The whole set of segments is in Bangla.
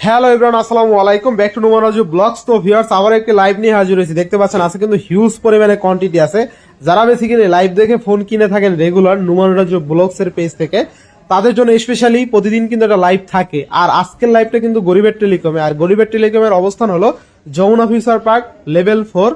হ্যালো এভরিওয়ান, আসসালামু আলাইকুম, ব্যাক টু নোমানরাজু ব্লগস। তো ভিউয়ার্স, আবার একটি লাইভ নিয়ে হাজির হয়েছি। দেখতে পাচ্ছেন আজকে কিন্তু হিউজ পরিমাণে কোয়ান্টিটি আছে। যারা বেসিক্যালি লাইভ দেখে ফোন কিনে থাকেন রেগুলার নোমানরাজু ব্লগস এর পেজ থেকে, তাদের জন্য স্পেশালি প্রতিদিন কিন্তু একটা লাইভ থাকে। আর আজকের লাইভটা কিন্তু গরিবের টেলিকমে, আর গরিবের টেলিকমের অবস্থান হলো Jamuna future park level 4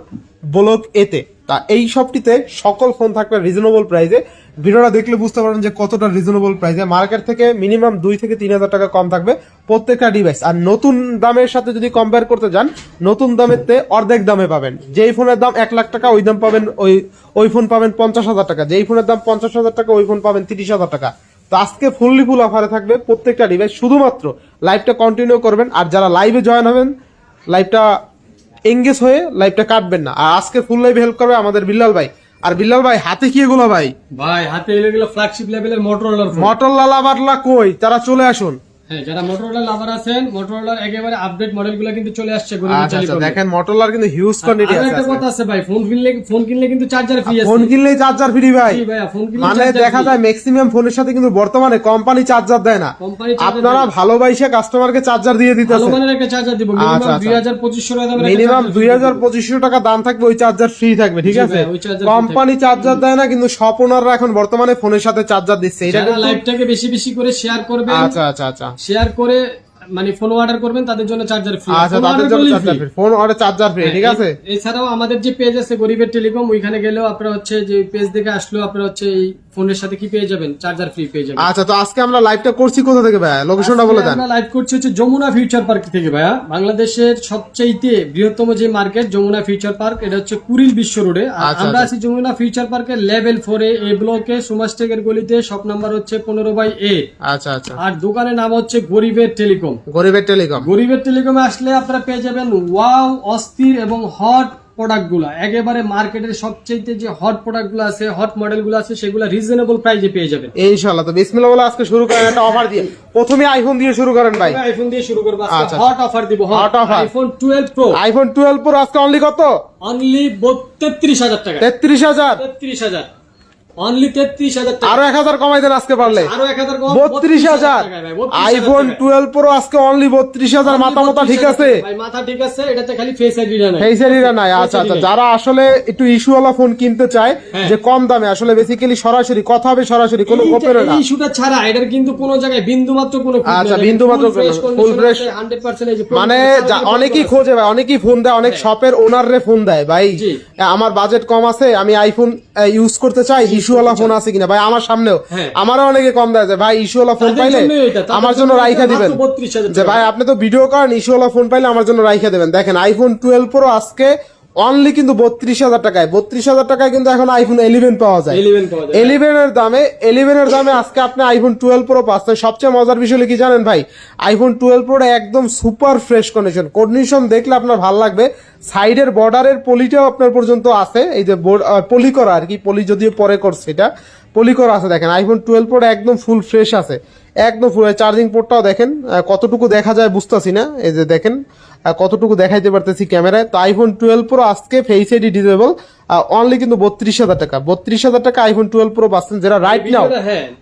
block এতে। তা এই সবটিতে সকল ফোন থাকবে রিজনেবল প্রাইসে। ভিডিওটা দেখলে বুঝতে পারেন যে কতটা রিজনেবল প্রাইসে, মার্কেট থেকে মিনিমাম 2 থেকে 3,000 টাকা কম থাকবে প্রত্যেকটা ডিভাইস। আর নতুন দামের সাথে যদি কম্পেয়ার করতে যান, নতুন দামের তে অর্ধেক দামে পাবেন। যেই ফোনের দাম 1 লাখ টাকা ওই দাম পাবেন ওই ফোন পাবেন 50,000 টাকা। যেই ফোনের দাম 50,000 টাকা ওই ফোন পাবেন 30,000 টাকা। তো আজকে ফুল অফারে থাকবে প্রত্যেকটা ডিভাইস। শুধুমাত্র লাইভটা কন্টিনিউ করবেন, আর যারা লাইভে জয়েন হবেন লাইভটা এঙ্গেজ হয়ে লাইভটা কাটবেন না। আর আজকে ফুল লাইভে হেল্প করবে আমাদের বিল্লাল ভাই। আর বিল্লাল ভাই, হাতে কি এগুলো ভাই? ভাই হাতে এগুলো ফ্ল্যাগশিপ লেভেলের মোটরোলা লাভারলা কই, তারা চলে আসুন। হ্যাঁ, যারা মোটরোলা লাভার আছেন, মোটরোলার একেবারে আপডেট মডেলগুলো কিন্তু চলে আসছে। আচ্ছা, দেখেন মোটরোলার কিন্তু হিউজ কোয়ান্টিটি আছে। একটা কথা আছে ভাই, ফোন কিনলে কিন্তু চার্জার ফ্রি আছে। ফোন কিনলেই চার্জার ফ্রি ভাই। জি ভাই, ফোন কিনলে মানে দেখা যায় ম্যাক্সিমাম ফোনের সাথে কিন্তু বর্তমানে কোম্পানি চার্জার দেয় না। আপনারা ভালোবাসে কাস্টমারকে চার্জার দিয়ে দিতেছেন। ভালো মানের একটা চার্জার দিব, মিনিমাম 2,200 টাকা দামের। মিনিমাম 2,200 টাকা দাম থাকবে, ওই চার্জার ফ্রি থাকবে। ঠিক আছে, কোম্পানি চার্জার দেয় না, কিন্তু সব ওনাররা এখন বর্তমানে ফোনের সাথে চার্জার দিচ্ছে। এটা কিন্তু লাইভটাকে বেশি বেশি করে শেয়ার করবেন। আচ্ছা, শেয়ার করে মানে ফোন অর্ডার করবেন, তাদের জন্য চার্জার ফ্রি। আচ্ছা, তাদের জন্য charger free, phone order charger free. ঠিক আছে, এছাড়াও আমাদের যে পেজ আছে গরিবের টেলিকম, ওইখানে গেলেও আপনারা হচ্ছে যে পেজ দেখে আসলেও আপনারা হচ্ছে এই ফোনের সাথে কি পেয়ে যাবেন, চার্জার ফ্রি পেয়ে যাবেন। আচ্ছা, তো আজকে আমরা লাইভটা করছি কোথা থেকে ভাই? লোকেশনটা বলে দেন। আমরা লাইভ করছি হচ্ছে যমুনা ফিউচার পার্ক থেকে ভাইয়া। বাংলাদেশের সবচেয়ে বৃহত্তম যে মার্কেট যমুনা ফিউচার পার্ক, এটা হচ্ছে কুড়িল বিশ্ব রোডে। আমরা আছি যমুনা ফিউচার পার্কের লেভেল 4 এ ব্লকে, সুমাসটেকের গলিতে, শপ নাম্বার হচ্ছে 15/A। আচ্ছা, আর দোকানের নাম হচ্ছে গরিবের টেলিকম। গরিবের টেলিকমে আসলে আপনারা পেয়ে যাবেন ওয়াও, অস্থির এবং হট প্রোডাক্ট গুলা। একেবারে মার্কেটের সবচেয়ে যে হট প্রোডাক্ট গুলো আছে, হট মডেল গুলো আছে, সেগুলো রিজনেবল প্রাইসে পেয়ে যাবেন ইনশাআল্লাহ। তো বিসমিল্লাহ বলে আজকে শুরু করেন একটা অফার দিয়ে। প্রথমে আইফোন দিয়ে শুরু করেন ভাই। আইফোন দিয়ে শুরু করব আজকে। হট অফার দিব, হট অফার। আইফোন 12 প্রো আজকে অনলি কত? অনলি 33,000 টাকা। 33,000 অনলি 33,000 টাকা। আরো 1,000 কমাই দেন আজকে পারলে। আরো 1,000 কম, 32,000 আইফোন 12 প্রো আজকে অনলি 32,000। মাথা ঠিক আছে ভাই? মাথা ঠিক আছে। এটাতে খালি ফেস আইডিটা নাই। আচ্ছা, যারা আসলে একটু ইস্যু ওয়ালা ফোন কিনতে চায়, যে কম দামে, আসলে বেসিক্যালি সরাসরি কথা হবে, সরাসরি কোনো গোপন না, এই ইস্যুটা ছাড়া এটার কিন্তু কোনো জায়গায় বিন্দুমাত্র কোনো বিন্দুমাত্র ফুল ফ্রেশ 100%। মানে অনেকেই খোঁজে ভাই, অনেকেই ফোন দেয়, অনেক শপের ওনাররে ফোন দেয়, ভাই আমার বাজেট কম আছে, আমি আইফোন ইউজ করতে চাই, ইস্যুওয়ালা ফোন আছে কিনা। ভাই আমার সামনেও আমারও অনেকে কম দেয়, ভাই ইস্যুওয়ালা ফোন পাইলে আমার জন্য রাইখা দিবেন। যে ভাই আপনি তো ভিডিও করেন, ইস্যুওয়ালা ফোন পাইলে আমার জন্য রাইখা দেবেন। দেখেন আইফোন 12 প্রো আজকে অনলি কিন্তু 32,000 টাকায়। 32,000 টাকায় কিন্তু এখন আইফোন 11 পাওয়া যায়। 11 এর দামে আজকে আপনি আইফোন 12 প্রো পাচ্ছেন। সবচেয়ে মজার বিষয় কি জানেন ভাই? আইফোন 12 প্রো একদম সুপার ফ্রেশ কন্ডিশন দেখলে আপনার ভালো লাগবে। সাইডের বর্ডারের পলিটাও আপনার পর্যন্ত আছে, এই যে পলি করা আর কি, পলি যদিও পরে করছে, এটা পলি করা আছে। দেখেন আইফোন 12 প্রো একদম ফুল ফ্রেশ আছে, একদম ফুল। চার্জিং পোর্টটাও দেখেন কতটুকু দেখা যায় বুঝতেছি না, এই যে দেখেন কতটুকু দেখাইতে পারতেছি ক্যামেরায়। তো আইফোন 12 প্রো আজকে ফেস আইডি ডিসেবল অনলি কিন্তু 32,000 টাকা। 32,000 টাকা আইফোন 12 প্রো পাচ্ছেন, যেটা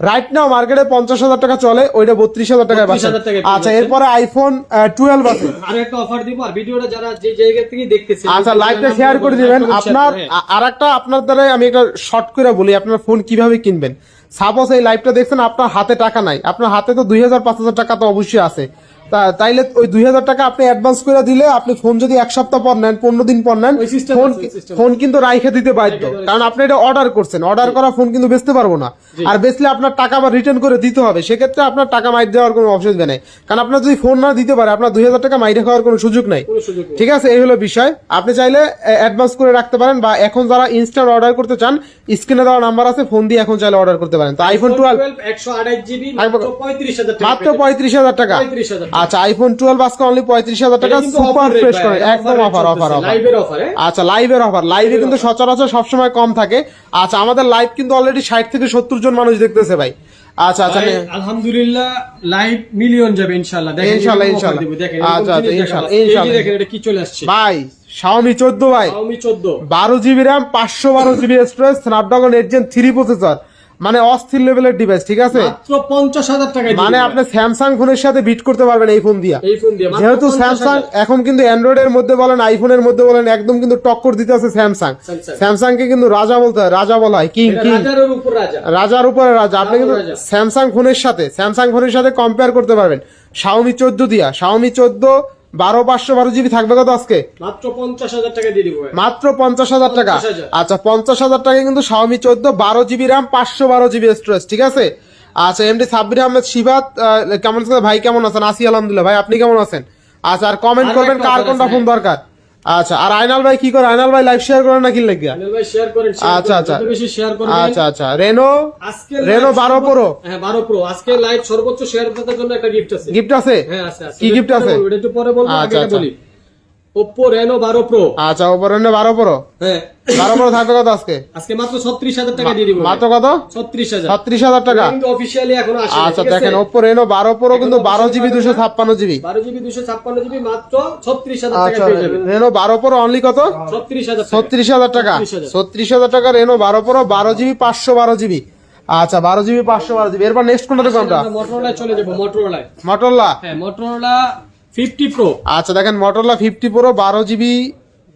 রাইট নাও মার্কেটে 50,000 টাকা চলে, ওইটা 32,000 টাকায় পাচ্ছেন। আচ্ছা, এরপরে আইফোন 12 আছে। আরো একটা অফার দিব। আর ভিডিওটা যারা যে জায়গা থেকে দেখতেছেন, আচ্ছা লাইভটা শেয়ার করে দিবেন। আপনার আরেকটা আপনার দ্বারা আমি একটা শর্ট করে বলি, আপনার ফোন কিভাবে কিনবেন। সাপোজ এই লাইভটা দেখছেন, আপনার হাতে টাকা নাই, আপনার হাতে তো 2,000-5,000 টাকা তো অবশ্যই আছে। তাইলে ওই 2,000 টাকা আপনি অ্যাডভান্স করে দিলে, আপনি ফোন যদি 1 সপ্তাহ পর নেন, 15 দিন পর নেন, ফোন কিন্তু রাইখে দিতে বাধ্য। কারণ আপনি এটা অর্ডার করছেন, অর্ডার করা ফোন কিন্তু বেচতে পারবো না। আর বেচলে আপনার টাকা আবার রিটার্ন করে দিতে হবে, সেক্ষেত্রে আপনার টাকা মাইর দেওয়ার কোনো অসুবিধা নেই। কারণ আপনার যদি ফোন না দিতে পারে, আপনার 2,000 টাকা মাইরে খাওয়ার কোনো সুযোগ নাই। ঠিক আছে, এই হলো বিষয়। আপনি চাইলে অ্যাডভান্স করে রাখতে পারেন, বা এখন যারা ইনস্ট্যান্ট অর্ডার করতে চান, স্ক্রিনে দেওয়া নাম্বার আছে, ফোন দিয়ে এখন চাইলে অর্ডার করতে পারেন। তো আইফোন 12 128 জিবি মাত্র 35,000 টাকা। আচ্ছা, আইফোন 12 আজকে অনলি 35,000 টাকা, সুপার ফ্রেশ করে একদম অফার। আচ্ছা, লাইভের অফার। লাইভে কিন্তু সচরাচর সবসময় কম থাকে। আচ্ছা, আমাদের লাইভ কিন্তু অলরেডি 60 থেকে 70 জন মানুষ দেখতেছে ভাই। আচ্ছা, আলহামদুলিল্লাহ লাইভ মিলিয়ন যাবে ইনশাআল্লাহ। দেখেন ইনশাআল্লাহ। আচ্ছা, ইনশাআল্লাহ দেখেন এটা কি চলে আসছে ভাই। Xiaomi 14 ভাই, 12 GB RAM, 512 GB storage, Snapdragon 8 Gen 3 processor. মানে অস্থির লেভেলের ডিভাইস, ঠিক আছে? মাত্র 50,000 টাকায় দিয়ে মানে দিব। আপনি স্যামসাং ফোনের সাথে বিট করতে পারবেন এই ফোন দিয়া। এই ফোন দিয়ে মাত্র যেহেতু 50,000 স্যামসাং এখন কিন্তু অ্যান্ড্রয়েড এর মধ্যে বলেন, আইফোনের মধ্যে বলেন, একদম কিন্তু টক্কর দিতে আছে স্যামসাং। স্যামসাং কে কিন্তু রাজা বলতে হয়, রাজা বলা হয়, কিং এটা কিং, রাজার উপর রাজা। রাজার উপরে রাজা। আপনি কিন্তু রাজা। স্যামসাং ফোনের সাথে কম্পেয়ার করতে পারবেন। Xiaomi 14 দিয়া, Xiaomi 14 12 জিবি থাকবে কত আজকে? মাত্র 50,000 টাকা দিয়ে দিব ভাই। মাত্র 50,000 টাকা। 50,000 আচ্ছা 50,000 টাকা কিন্তু Xiaomi 14 12 GB RAM 512 GB storage, ঠিক আছে? আচ্ছা এমডি সাব্বির আহমেদ শিবাত কেমন আছেন ভাই? কেমন আছেন? আছি আলহামদুলিল্লাহ। ভাই আপনি কেমন আছেন? আচ্ছা আর কমেন্ট আর করবেন একটা কার offer কোনটা আছে, ফোন দরকার। আচ্ছা আর আইনাল ভাই কি করে? আইনাল ভাই লাইভ শেয়ার করেন না কি লাগিয়া? আনিল ভাই শেয়ার করেন, আচ্ছা, আচ্ছা। যত বেশি শেয়ার করবেন। আচ্ছা আচ্ছা রেনো আজকে 12 প্রো হ্যাঁ 12 প্রো আজকে লাইভ সর্বোচ্চ শেয়ার করার জন্য একটা গিফট আছে। গিফট আছে? হ্যাঁ আছে আছে। কি gift আছে? এটা একটু পরে বলবো, আগে আচ্ছা, এটা আচ্ছা। বলি। Oppo Reno 12 Pro। আচ্ছা ওপর রেনো 12 প্রো হ্যাঁ 12 প্রো থাকবে কত আজকে? আজকে মাত্র 36,000 টাকা দিয়ে দিব। মাত্র কত? 36,000। 36,000 টাকা। কিন্তু অফিশিয়ালি এখনো আসেনি। আচ্ছা ঠিক আছে? দেখেন Oppo Reno 12 Pro কিন্তু 12 জিবি 256 জিবি। 12 জিবি 256 জিবি মাত্র 36,000 টাকা আচ্ছা পেয়ে যাবেন। Reno 12 Pro অনলি কত? 36,000 টাকা। 36,000 টাকা। 36,000 36,000 টাকা Reno 12 Pro 12 জিবি 512 জিবি। আচ্ছা 12 জিবি 512 জিবি। এরপর নেক্সট কোনটা দেখব আমরা? আমরা Motorola চলে যাব, Motorola। Motorola। হ্যাঁ Motorola 50 Pro। আচ্ছা দেখেন Motorola 50 Pro 12 জিবি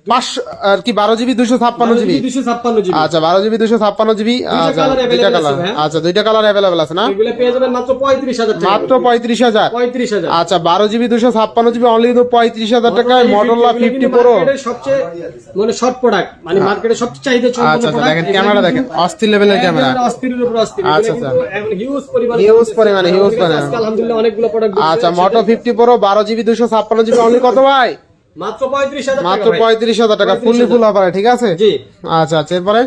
5 আর কি 12 জিবি 256 জিবি। 256 জিবি। আচ্ছা 12 জিবি 256 জিবি। আচ্ছা colour দুইটা available কালার। আছে, হ্যাঁ। আচ্ছা দুইটা কালার अवेलेबल আছে না? এগুলো পেয়ে যাবেন মাত্র 35,000 টাকা। মাত্র 35,000। 35,000। আচ্ছা 12 জিবি 256 জিবি অনলি কিন্তু 35,000 টাকায় Motorola 50 Pro। মার্কেটের সবচেয়ে মানে শর্ট প্রোডাক্ট, মানে মার্কেটে সবচেয়ে চাহিদা সম্পন্ন আচ্ছা আচ্ছা প্রোডাক্ট। দেখেন ক্যামেরা দেখেন অস্থির লেভেলের ক্যামেরা। অস্থিরের উপর অস্থির। আচ্ছা, এগুলো কিন্তু এখন হিউজ পরিমাণে Huge পরিমাণে, huge পরিমাণে। আজকে আলহামদুলিল্লাহ অনেকগুলো প্রোডাক্ট। আচ্ছা Moto 50 Pro 12 GB 256 GB only কত ভাই? মাত্র 35,000 টাকা। মাত্র 35,000 টাকা ফুললি ফুল অফারে, ঠিক আছে? জি। আচ্ছা আচ্ছা এরপরে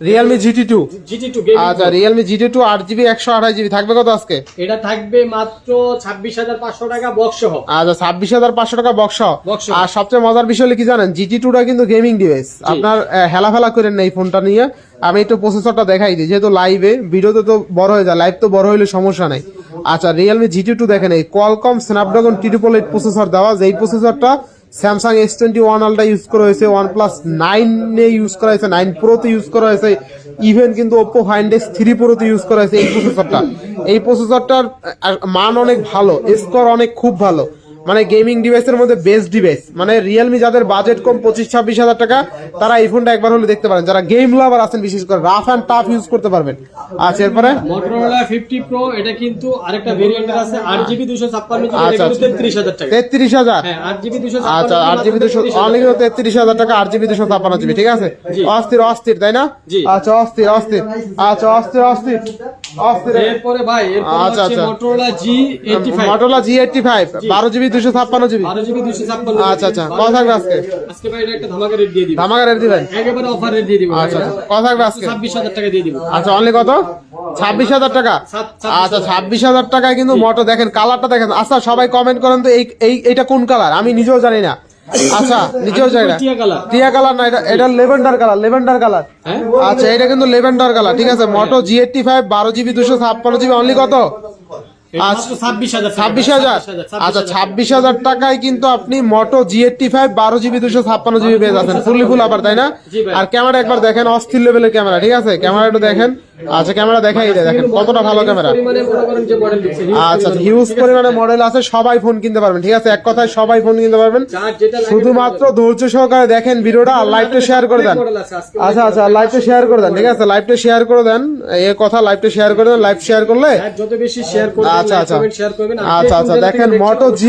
Realme GT2। GT2 gaming. আচ্ছা Realme GT2 8 জিবি 128 জিবি থাকবে কত আজকে? এটা থাকবে মাত্র 26,500 টাকা বক্স সহ। আচ্ছা 26,500 টাকা বক্স। বক্স। আর সবচেয়ে মজার বিষয় হলো কি জানেন, GT2টা কিন্তু গেমিং ডিভাইস। আপনার হেলাফেলা করেন না এই ফোনটা নিয়ে। আমি একটু প্রসেসরটা দেখাই দিই, যেহেতু লাইভে ভিডিওতে তো বড় হয়ে যায়, লাইভ তো বড় হইলে সমস্যা নাই। আচ্ছা Realme GT2 দেখেন এই Qualcomm Snapdragon 888 প্রসেসর দেওয়া, যেই প্রসেসরটা স্যামসাং S21 আলট্রা ইউজ করা হয়েছে, OnePlus 9 এ ইউজ করা হয়েছে, 9 Pro তে ইউজ করা হয়েছে, ইভেন কিন্তু Oppo Find X3 Pro তে ইউজ করা হয়েছে এই প্রসেসরটা। এই প্রসেসরটার মান অনেক ভালো, স্কোর অনেক খুব ভালো, মানে গেমিং ডিভাইসের মধ্যে বেস্ট ডিভাইস। মানে রিয়েলমি যাদের বাজেট কম 25-26 হাজার টাকা, তারা এই ফোনটা একবার হলে দেখতে পারেন। যারা গেম লাভার আছেন বিশেষ করে রাফ এন্ড টাফ ইউজ করতে পারবেন। আচ্ছা এরপরে Motorola 50 Pro এটা কিন্তু আরেকটা ভেরিয়েন্টের আছে 8GB 256GB। আচ্ছা, এটা 33,000 টাকা। 33,000। হ্যাঁ 8GB 256GB। আচ্ছা 8GB 200 অনলি 33,000 টাকা 8GB 256GB, ঠিক আছে? অস্থির অস্থির তাই না? জি। আচ্ছা অস্থির অস্থির। আচ্ছা অস্থির অস্থির অস্থির। এরপরে ভাই এরপর আচ্ছা, হচ্ছে আচ্ছা। Motorola G85। Motorola G85 12GB 256GB। 12GB 256GB। আচ্ছা আচ্ছা কত থাকবে আজকে? আজকে ভাই এটা একটা ধামাকা রেট দিয়ে দিব। ধামাকা রেট দিবেন? একেবারে অফার রেট দিয়ে দিব। আচ্ছা আচ্ছা কত থাকবে আজকে? 26,000 টাকা দিয়ে দিব। আচ্ছা অনলি কত? 26,000 টাকা। আচ্ছা 26,000 টাকায় কিন্তু মোটো দেখেন, কালারটা দেখেন। আচ্ছা সবাই কমেন্ট করেন তো এইটা কোন কালার? আমি নিজেও জানি না। আচ্ছা নিজেও জানি না। টিয়া কালার। টিয়া কালার না, এটা লেভেন্ডার কালার, লেভেন্ডার কালার। হ্যাঁ? আচ্ছা এটা কিন্তু লেভেন্ডার কালার, ঠিক আছে? মোটো G85 12GB 256GB অনলি কত? মাত্র 26,000 টাকা। 26,000। আচ্ছা 26,000 টাকায় কিন্তু আপনি মোটো G85 12GB 256GB পেয়ে যাচ্ছেন ফুললি ফুল আবার, তাই না? জি ভাই। আর ক্যামেরা একবার দেখেন, অস্থির লেভেলের ক্যামেরা, ঠিক আছে? ক্যামেরা একটু দেখেন। আচ্ছা ক্যামেরা দেখাই দেখেন কতটা ভালো ক্যামেরা। পরিমাণে মনে করেন যে মডেল দিচ্ছে। আচ্ছা হিউজ পরিমাণে মডেল আছে, সবাই ফোন কিনতে পারবেন, ঠিক আছে? এক কথায় সবাই ফোন কিনতে পারবেন। যার যেটা লাগে শুধুমাত্র ধৈর্য সহকারে দেখেন ভিডিওটা, আর লাইভটা শেয়ার করে দেন। মডেল আছে আজকে। আচ্ছা আচ্ছা লাইভটা শেয়ার করে দেন, ঠিক আছে? লাইভটা শেয়ার করে দেন, এই কথা লাইভটা শেয়ার করে দেন। লাইভ শেয়ার করলে আর যত বেশি শেয়ার করবেন, আচ্ছা, আচ্ছা। কমেন্ট শেয়ার করবেন। আর আচ্ছা যে আচ্ছা কোন জায়গা দেখেন থেকে মোটো দেখছেন,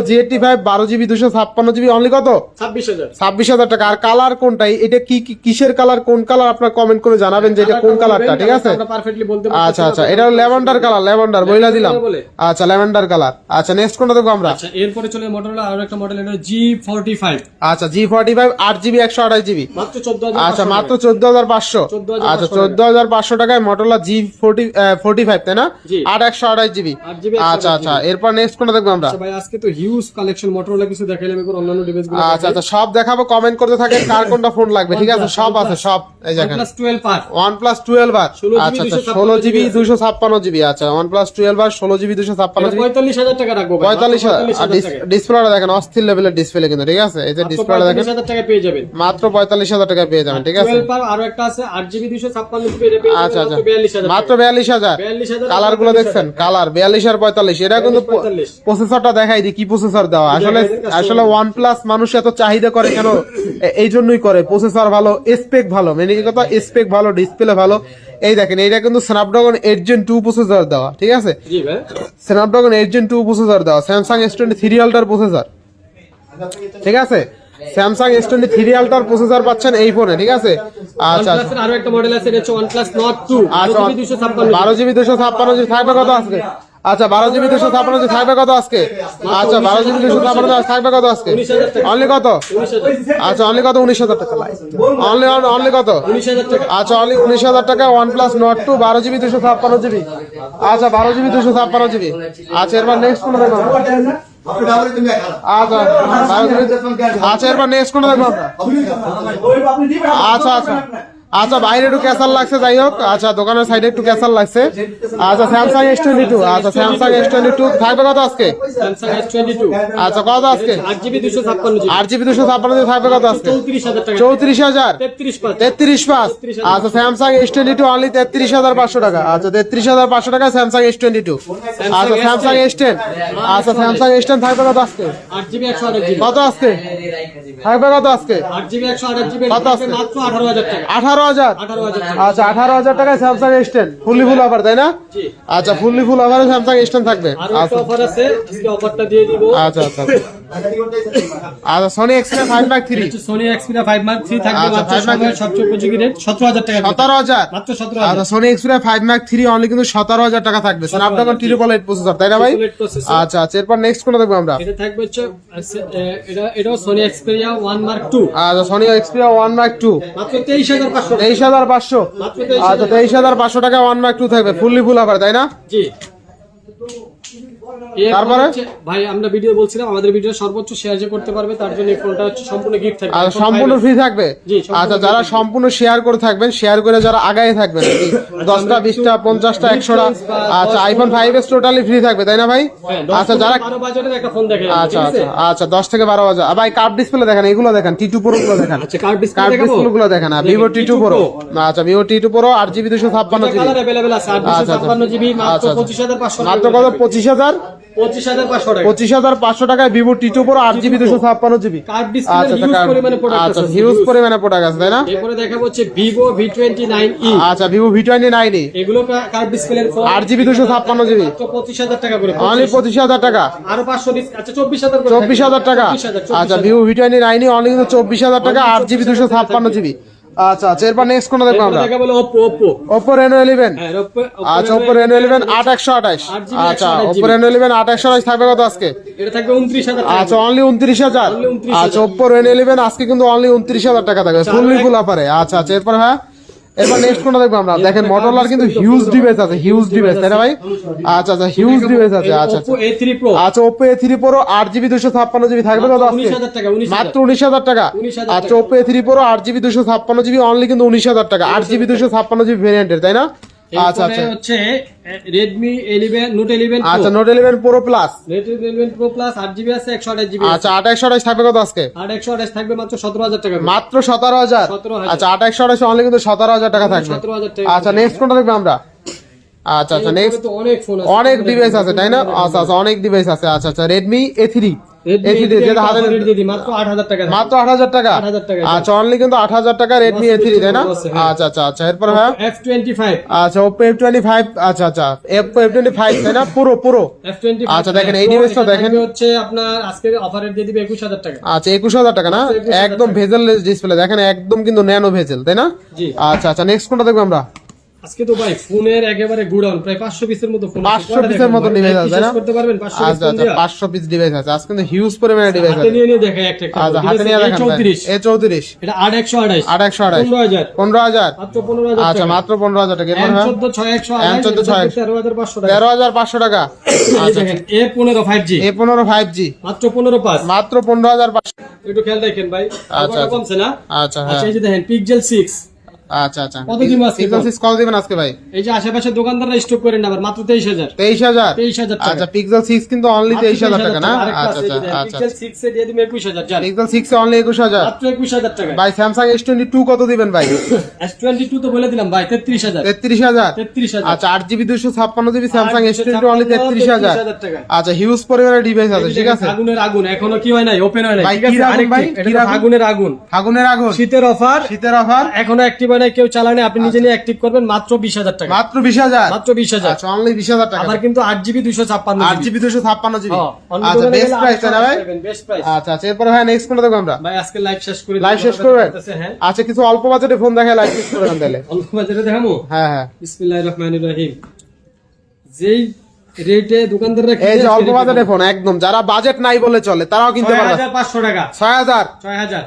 G85 12GB 256GB অনলি কত? 26,000। 26,000 টাকা। আর কালার কোনটা? এটা কি কিসের কালার, কোন কালার? আপনার কমেন্ট করে জানাবেন যে এটা কোন কালারটা, ঠিক আছে? আমরা পারফেক্টলি বলতে পারছি। আচ্ছা আচ্ছা এটা ল্যাভেন্ডার কালার, ল্যাভেন্ডার বইলা দিলাম। বলে। আচ্ছা ল্যাভেন্ডার কালার। আচ্ছা নেক্সট কোনটা দেখবো আমরা? আচ্ছা এরপরে চলে Motorola আরো একটা মডেল, এটা G45। আচ্ছা G45 8GB 128GB। মাত্র 14,000। আচ্ছা মাত্র 14,500। 14,500 আচ্ছা 14,500 টাকায় Motorola G45 তাই না? জি। 8 128GB। 8GB আচ্ছা আচ্ছা এরপর নেক্সট কোনটা দেখবো আমরা? আচ্ছা ভাই আজকে আজকে তো হিউজ কালেকশন মোটরোলা কিছু দেখাইলাম, এবার অন্যান্য ডিভাইসগুলো আচ্ছা আচ্ছা সব দেখাবো, কমেন্ট করতে থাকেন কার কোনটা ফোন লাগবে, ঠিক আছে? সব আছে সব, এই দেখেন OnePlus 12 আর OnePlus 12 আর আচ্ছা আচ্ছা 16GB 256GB, আচ্ছা OnePlus 12 আর 16GB 256GB 45,000 টাকা রাখবো ভাই, 45,000। ডিসপ্লেটা দেখেন অস্থির লেভেলের ডিসপ্লে কিন্তু, ঠিক আছে? এই যে ডিসপ্লেটা দেখেন 45,000 টাকা পেয়ে যাবেন, মাত্র 45,000 টাকায় পেয়ে যাবেন, ঠিক আছে? 12 আর আরো একটা আছে 8GB 256GB পেয়ে যাবেন আচ্ছা আচ্ছা মাত্র 42,000 মাত্র 42,000। 42,000 কালার গুলো দেখছেন, কালার 42 আর 45, এটা কিন্তু 45 প্রসেসরটা দেখাই দিই কি প্রসেসর দেওয়া। আসলে OnePlus মানুষ এত চাহিদা করে কেন, এই জন্যই করে, প্রসেসর ভালো, স্পেক ভালো, মানে কি কথা, স্পেক ভালো, ডিসপ্লে ভালো। এই দেখেন এইটা কিন্তু স্ন্যাপড্রাগন 8 Gen 2 প্রসেসর দেওয়া, ঠিক আছে? জি ভাই, স্ন্যাপড্রাগন 8 Gen 2 প্রসেসর দেওয়া, স্যামসাং S23 আলট্রার প্রসেসর, ঠিক আছে? স্যামসাং S23 আলট্রার প্রসেসর পাচ্ছেন এই ফোনে, ঠিক আছে? আচ্ছা OnePlus এর আরো একটা মডেল আছে, এটা হচ্ছে OnePlus Nord 2 12GB 256GB 12GB 256GB থাকবে কত আজকে? আচ্ছা 12GB 256GB থাকবে কত আজকে? আচ্ছা 12GB 256GB থাকবে কত আজকে? অনলি কত? আচ্ছা অনলি কত? 19,000 টাকা। অনলি কত? 19,000 টাকা। আচ্ছা অনলি 19,000 টাকা OnePlus Nord 2 12GB 256GB। আচ্ছা 12GB 256GB। আচ্ছা এরপর নেক্সট কোন দেখো? আচ্ছা 12GB। আচ্ছা এরপর নেক্সট কোন দেখো? আচ্ছা আচ্ছা আচ্ছা বাইরে একটু ক্যাসাল লাগছে, যাই হোক। আচ্ছা দোকানের সাইডে একটু ক্যাসাল লাগছে। আচ্ছা স্যামসাং S22, আচ্ছা স্যামসাং S22 থাকবে কত আজকে? Samsung S22 আচ্ছা কত আজকে? 8GB 256GB 8GB 256GB থাকবে কত আজকে? 34,000 টাকা 34,000 33,500 33,500। আচ্ছা স্যামসাং S22 অনলি 33,500 টাকা। আচ্ছা 33,500 টাকা স্যামসাং S22। আচ্ছা স্যামসাং S10, আচ্ছা স্যামসাং S10 থাকবে কত আজকে? 8GB 128GB কত আজকে থাকবে কত আজকে? 8GB 128GB কত আছে? মাত্র 18,000 টাকা 18,000। 18,000 টাকা। আচ্ছা 18,000 টাকায় Samsung S10 fully full offer, তাই না? জি। আচ্ছা ফুললি ফুল অফারে স্যামসাং S10 থাকবে। আরো একটা অফার আছে, আজকে অফারটা দিয়ে দিব। আচ্ছা আচ্ছা আচ্ছা Sony Xperia 5 Mark 3 Sony Xperia 5 Mark 3 থাকবে আচ্ছা, মাত্র 5 Mark সময়ের সবচেয়ে উপযোগী রেট 17,000 টাকা 17,000। মাত্র 17,000। আচ্ছা Sony Xperia 5 Mark 3 অনলি কিন্তু 17,000 টাকা থাকবে, স্ন্যাপড্রাগন 888 প্রসেসর, তাই না ভাই? 888 processor। আচ্ছা আচ্ছা এরপর নেক্সট কোন দেখবো আমরা? এটা থাকবে হচ্ছে এটাও Sony Xperia 1 Mark 2 আচ্ছা Sony Xperia 1 Mark 2 মাত্র 23,500 23,500। মাত্র 23,500। আচ্ছা 23,500 টাকা 1 Mark 2 থাকবে ফুললি ফুল অফার, তাই না? জি। তারপরে? ভাই আমরা ভিডিও বলছিলাম, আমাদের ভিডিও সর্বোচ্চ শেয়ার যে করতে পারবে তার জন্য এই ফোনটা হচ্ছে সম্পূর্ণ গিফট থাকবে। আর সম্পূর্ণ ফ্রি থাকবে। জি, সম্পূর্ণ আচ্ছা যারা সম্পূর্ণ শেয়ার করে থাকবেন, শেয়ার করে যারা আগায় থাকবেন 10টা 20টা 50টা 100টা, আচ্ছা আইফোন 5s টোটালি ফ্রি থাকবে, তাই না ভাই? আচ্ছা যারা 12 বাজেটের একটা ফোন দেখেন। আচ্ছা আচ্ছা আচ্ছা 10 থেকে 12,000। ভাই কার্ভ ডিসপ্লে দেখেন, এগুলো দেখেন T2 Pro গুলো দেখেন, আচ্ছা কার্ড কার্ভ ডিসপ্লে দেখাবো। ডিসপ্লে গুলো দেখেন। Vivo T2 Pro, আচ্ছা Vivo T2 Pro 8GB 256GB colour available আছে 856GB মাত্র 25,500 মাত্র কত? 25,000 25,500 টাকা 25,500 টাকায় Vivo T2 Pro 8GB 256GB। Card display আচ্ছা হিউজ পরিমাণে প্রোডাক্ট আচ্ছা আছে। হিউজ পরিমাণে প্রোডাক্ট আছে, তাই না? এরপরে দেখাবো হচ্ছে Vivo V29e। আচ্ছা Vivo V29e এগুলো কার্ড ডিসপ্লের ফোন 8GB 256GB মাত্র 25,000 টাকা করে। অনলি 25,000 টাকা। আরো 500 আচ্ছা 24,000 করে 24,000 টাকা। 24,000 আচ্ছা Vivo V29e অনলি কিন্তু 24,000 টাকা 8GB 256GB। আচ্ছা আচ্ছা এরপর নেক্সট কোন দেখবো আমরা? দেখা বলে Oppo Reno 11। হ্যাঁ আচ্ছা Oppo Reno 11 8128। আচ্ছা Oppo Reno 11 8128 থাকবে কত আজকে? এটা থাকবে 29,000 টাকা। আচ্ছা অনলি 29,000। Only 29,000 আচ্ছা Oppo Reno 11 আজকে কিন্তু অনলি 29,000 টাকা থাকবে ফুললি ফুল অফারে। আচ্ছা আচ্ছা এরপর হ্যাঁ এরপর নেক্সট কোনটা দেখবো আমরা? দেখেন Motorola কিন্তু হিউজ ডিভাইস আছে, হিউজ ডিভাইস, তাই না ভাই? আচ্ছা আচ্ছা হিউজ ডিভাইস আছে। আচ্ছা Oppo A3 Pro আচ্ছা Oppo A3 Pro 8GB 256GB থাকবে কত আজকে? 19,000 টাকা 19,000 মাত্র 19,000 টাকা। 19,000 আচ্ছা Oppo A3 Pro 8GB 256GB only কিন্তু 19,000 টাকা 8GB 256GB ভেরিয়েন্টের, তাই না? আচ্ছা আচ্ছা এরপরে হচ্ছে Redmi 11 Note 11 Pro। আচ্ছা Note 11 Pro Plus Redmi 11 Pro Plus 8GB আছে 128GB আচ্ছা 828 থাকবে কত আজকে? 128 থাকবে মাত্র 17,000 টাকা করে। মাত্র 17,000। 17,000 আচ্ছা 828 অনলি কিন্তু 17,000 টাকা থাকবে। 17,000 টাকা। আচ্ছা নেক্সট কোনটা দেখবো আমরা? আচ্ছা আচ্ছা নেক্সট তো অনেক ফোন আছে, অনেক ডিভাইস আছে, তাই না? আচ্ছা আচ্ছা অনেক ডিভাইস আছে। আচ্ছা আচ্ছা Redmi A3 Redmi যেটা হাতে রেট দিয়ে দিই মাত্র 8,000 টাকা। মাত্র 8,000 টাকা। 8,000 টাকা। আচ্ছা অনলি কিন্তু 8,000 টাকা Redmi A3, তাই না? আচ্ছা আচ্ছা আচ্ছা এরপর হ্যাঁ F25 আচ্ছা Oppo F25। আচ্ছা আচ্ছা Oppo F25 তাই না? পুরো F25 আচ্ছা দেখেন এই ডিভাইসটা দেখেন হচ্ছে আপনার আজকে অফারে দিয়ে দিবে 21,000 টাকা। আচ্ছা 21,000 টাকা না? 21,000 একদম ভেজেললেস ডিসপ্লে দেখেন, একদম কিন্তু ন্যানো ভেজেল, তাই না? জি। আচ্ছা আচ্ছা নেক্সট কোনটা দেখবো আমরা? আজকে তো ভাই ফোনের একেবারে গুড়াউন, প্রায় 500 পিসের মতো ফোন 500 পিসের মতো ডিভাইস আছে না? করতে পারবেন 500 পিস আচ্ছা আচ্ছা 500 পিস ডিভাইস আছে আজকে, কিন্তু হিউজ পরিমাণে ডিভাইস হাতে আছে। নিয়ে দেখাই একটা একটা। আচ্ছা হাতে নিয়ে দেখেন A34 এটা 8128 8128 15000 15000 মাত্র 15000 আচ্ছা মাত্র 15000 টাকা। এরপর ভাই M14 6128 13500 টাকা। 13500 টাকা। এই দেখেন A15 5G A15 5G মাত্র 15500 মাত্র 15500। একটু খেয়াল রাখেন ভাই, আচ্ছা, আবার কমছে না? আচ্ছা হ্যাঁ আচ্ছা এই যে দেখেন Pixel 6 আচ্ছা আচ্ছা কত দিন আজকে? Pixel 6 কত দিবেন আজকে ভাই? এই যে আশেপাশে দোকানদাররা স্টক করেন না, আবার মাত্র 23000 23000 23000 টাকা। আচ্ছা Pixel 6 কিন্তু অনলি 23000 টাকা না? আচ্ছা আচ্ছা আচ্ছা Pixel 6 এ দিয়ে দিবেন 21000 জান, Pixel 6 এ অনলি 21000 মাত্র 21000 টাকা। ভাই Samsung S22 কত দিবেন ভাই? S22 তো বলে দিলাম ভাই 33000 33000 33000 আচ্ছা 8GB 256GB Samsung S22 only 33000 33000 টাকা। আচ্ছা হিউজ পরিমাণের ডিভাইস আছে ঠিক আছে আগুনের আগুন এখনো কি হয় নাই, ওপেন হয় নাই, ভাই, ঠিক আছে? কি আগুন আরেকটি, ভাই? এটা কি তো আগুন? আগুনের আগুন, ফাগুনের আগুন শীতের অফার, শীতের অফার এখনো অ্যাক্টিভ হয় নাই, কেউ চালায় না, আপনি নিজে নিয়ে অ্যাক্টিভ করবেন মাত্র 20000 টাকা, মাত্র 20000 মাত্র 20000। আচ্ছা অনলি 20000 টাকা আবার কিন্তু 8GB 256GB 8GB 256GB হ্যাঁ, অন্য আচ্ছা দোকানে বেস্ট গেলে প্রাইস না ভাই? Best price. আচ্ছা আচ্ছা এরপর ভাই নেক্সট কোনটা দেখব আমরা? ভাই আজকে লাইভ শেষ করে লাইভ দিই, শেষ করবেন? হ্যাঁ আচ্ছা কিছু অল্প বাজেটে ফোন দেখায় লাইভ শেষ করে দেন তাহলে। অল্প বাজারে দেখামু। হ্যাঁ হ্যাঁ বিসমিল্লাহির রহমানির রহিম। যেই রেটে দোকানদাররা এই যে অল্প বাজেটে ফোন একদম যারা বাজেট নাই বলে চলে তারাও কিনতে পারবে। 6500 টাকা 6000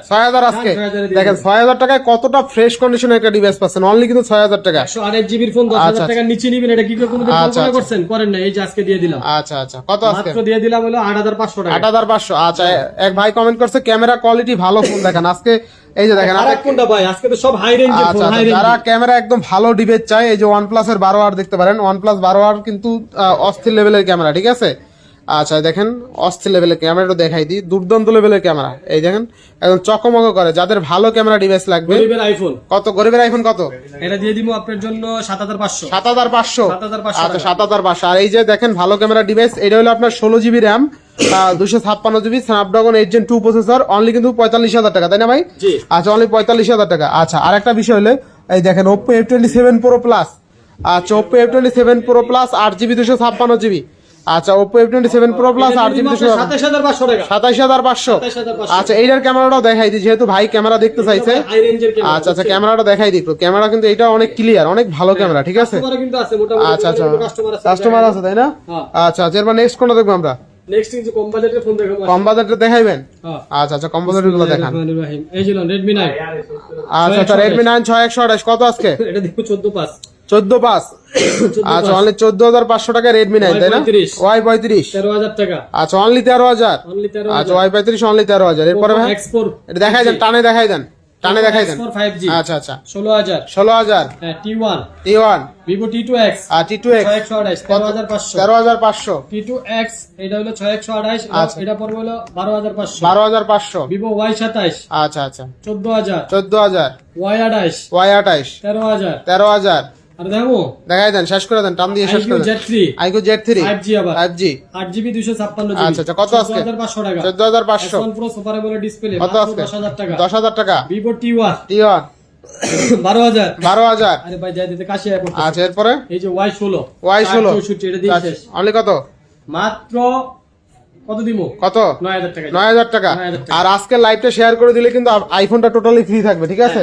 6000 আজকে 6000 এ দিয়ে দেখেন 6000 টাকায় কতটা ফ্রেশ কন্ডিশনের একটা ডিভাইস পাচ্ছেন অনলি কিন্তু 6000 টাকা। 128 জিবির ফোন আচ্ছা, 10000 টাকার নিচে নিবেন, এটা কি কেউ কোনোদিন আচ্ছা, কল্পনা আচ্ছা। করছেন? করেন না, এই যে আজকে দিয়ে দিলাম আচ্ছা আচ্ছা কত আজকে? মাত্র দিয়ে দিলাম হলো 8500 টাকা। 8500 আচ্ছা এক ভাই কমেন্ট করছে ক্যামেরা কোয়ালিটি ভালো ফোন দেখেন আজকে এই যে দেখেন আর এক কোনটা ভাই, আজকে তো সব হাই রেঞ্জের ফোন, আচ্ছা হাই আচ্ছা, যারা রেঞ্জ। ক্যামেরা একদম ভালো ডিভাইস চায় এই যে OnePlus এর 12R দেখতে পারেন। OnePlus 12R কিন্তু অস্থির লেভেলের ক্যামেরা ঠিক আছে। আচ্ছা দেখেন অস্থির লেভেলের ক্যামেরাটা দেখাই দিই, দুর্দান্ত লেভেলের ক্যামেরা এই দেখেন একদম চকমক করে। যাদের ভালো ক্যামেরা ডিভাইস লাগবে, গরিবের আইফোন কত গরিবের আইফোন কত? এটা দিয়ে দিব আপনার জন্য 7500 7500 7500 আচ্ছা 7500। আর এই যে দেখেন ভালো ক্যামেরা ডিভাইস, এটা হলো আপনার 16GB RAM 256GB Snapdragon 8 Gen 2 processor only কিন্তু 45000 টাকা তাই না ভাই? জি। আচ্ছা অনলি 45000 টাকা। আচ্ছা আরেকটা বিষয় হলো এই দেখেন Oppo F27 Pro Plus। আচ্ছা Oppo F27 Pro Plus 8GB 256GB। আচ্ছা Oppo F27 Pro Plus 8GB 27500 টাকা 27500। 27500 আচ্ছা এইটার ক্যামেরাটাও দেখাই দিই যেহেতু ভাই ক্যামেরা দেখতে চাইছে। হাই রেঞ্জের ক্যামেরা। আচ্ছা আচ্ছা ক্যামেরাটা দেখাই দিই একটু। ক্যামেরা কিন্তু এটা অনেক ক্লিয়ার অনেক ভালো ক্যামেরা ঠিক আছে। কাস্টমার কিন্তু আছে মোটামুটি, আচ্ছা আচ্ছা কাস্টমার আছে, কাস্টমার আছে তাই না? হ্যাঁ। আচ্ছা আচ্ছা এরপর নেক্সট কোনটা দেখবো আমরা? নেক্সট কিছু কম বাজেটের ফোন দেখাবো। কম বাজেটে দেখাইবেন? হ্যাঁ। আচ্ছা আচ্ছা কম বাজেটের গুলো দেখান। রহমানির রহিম। এই যে Redmi 9 আচ্ছা আচ্ছা Redmi 9 6128 কত আজকে? এটা দেখো 145 145 আচ্ছা অনলি 14500 টাকা Redmi 9 তাই না? Y35 13000 টাকা আচ্ছা অনলি 13000 অনলি 13000 আচ্ছা Y35 অনলি 13000 এরপরে ভাই X4 এটা দেখাই দেন টানে দেখাই দেন টানে দেখাই দেন। X4 5G আচ্ছা আচ্ছা 16000 16000 হ্যাঁ T1 T1 Vivo T2X আর T2X 6128 13500 13500 T2X এটা হলো 6128 আচ্ছা। এটা পড়বে হলো 12500 12500 Vivo Y27 আচ্ছা আচ্ছা 14000 14000 Y28 Y28 13000 13000 আর দেখো দেখাই দেন শেষ করে দেন টান দিয়ে শেষ করে দেন। Z3 iQOO Z3 5G আবার 5G 8GB 256GB আচ্ছা আচ্ছা কত আজকে? 14500 টাকা 14500 S1 Pro super AMOLED display কত মাত্র আজকে? 10000 টাকা 10000 টাকা Vivo T1 T1 12000 12000 আরে ভাই যাই দিতে কাশি আয় পড়তেছে। আচ্ছা এরপরে এই যে Y16 Y16 64 এটা দিয়ে শেষ অনলি কত? মাত্র কত দিমু কত? 9000 টাকা 9000 টাকা। 9000 টাকা। আর আজকে লাইভটা শেয়ার করে দিলে কিন্তু আইফোনটা টোটালি ফ্রি থাকবে ঠিক আছে।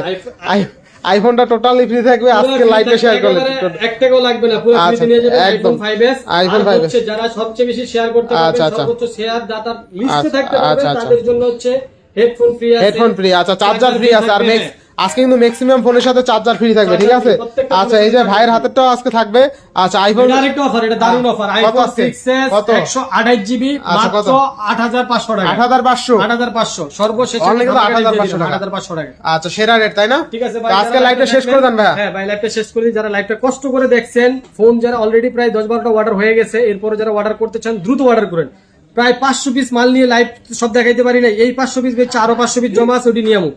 হ্যাঁ, আইফোনটা টোটালি ফ্রি থাকবে আজকে লাইভটা শেয়ার করলে। এক টাকাও লাগবে না, পুরো আচ্ছা, ফ্রিতে নিয়ে যাবেন একদম। iPhone 5s iPhone আর 5s হচ্ছে যারা সবচেয়ে বেশি শেয়ার করতে পারবে আচ্ছা, আচ্ছা। সর্বোচ্চ শেয়ার দাতার লিস্টে আচ্ছা, থাকতে পারবে আচ্ছা, আচ্ছা। তাদের জন্য হচ্ছে হেডফোন ফ্রি আছে, হেডফোন ফ্রি আচ্ছা চার্জার ফ্রি আছে। আর থাকবে, নেক্সট আজকে কিন্তু ম্যাক্সিমাম ফোনের সাথে চার্জার ফ্রি থাকবে ঠিক আছে। প্রত্যেকটা আচ্ছা এই যে ভাইয়ের হাতেরটাও আজকে থাকবে। আচ্ছা আইফোন এটা আরেকটা অফার, এটা দারুণ অফার। কত আইফোন আজকে? 6s কত? 128GB আচ্ছা, কত? মাত্র 8500 টাকা 8500 8500 সর্বশেষ Only কিন্তু 8500 টাকা। 8500 টাকা। আচ্ছা সেরা রেট তাই না? ঠিক আছে ভাই, তো আজকে যারা লাইভটা শেষ করে দেন ভাই। হ্যাঁ ভাই লাইভটা শেষ করে দিই। যারা লাইভটা কষ্ট করে দেখছেন, ফোন যারা অলরেডি প্রায় 10-12টা অর্ডার হয়ে গেছে, এরপরে যারা অর্ডার করতে চান দ্রুত অর্ডার করেন। প্রায় 500 পিস মাল নিয়ে লাইভ সব দেখাইতে পারি না, এই 500 পিস বেচে আরো 500 পিস জমা আছে, ওটি নিয়ে আমু।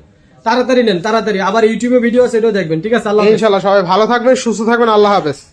তাড়াতাড়ি নেন তাড়াতাড়ি। আবার ইউটিউবে ভিডিও আছে, এটাও দেখবেন ঠিক আছে। আল্লাহ হাফেজ। ইনশাআল্লাহ সবাই ভালো থাকবেন সুস্থ থাকবেন আল্লাহ হাফেজ।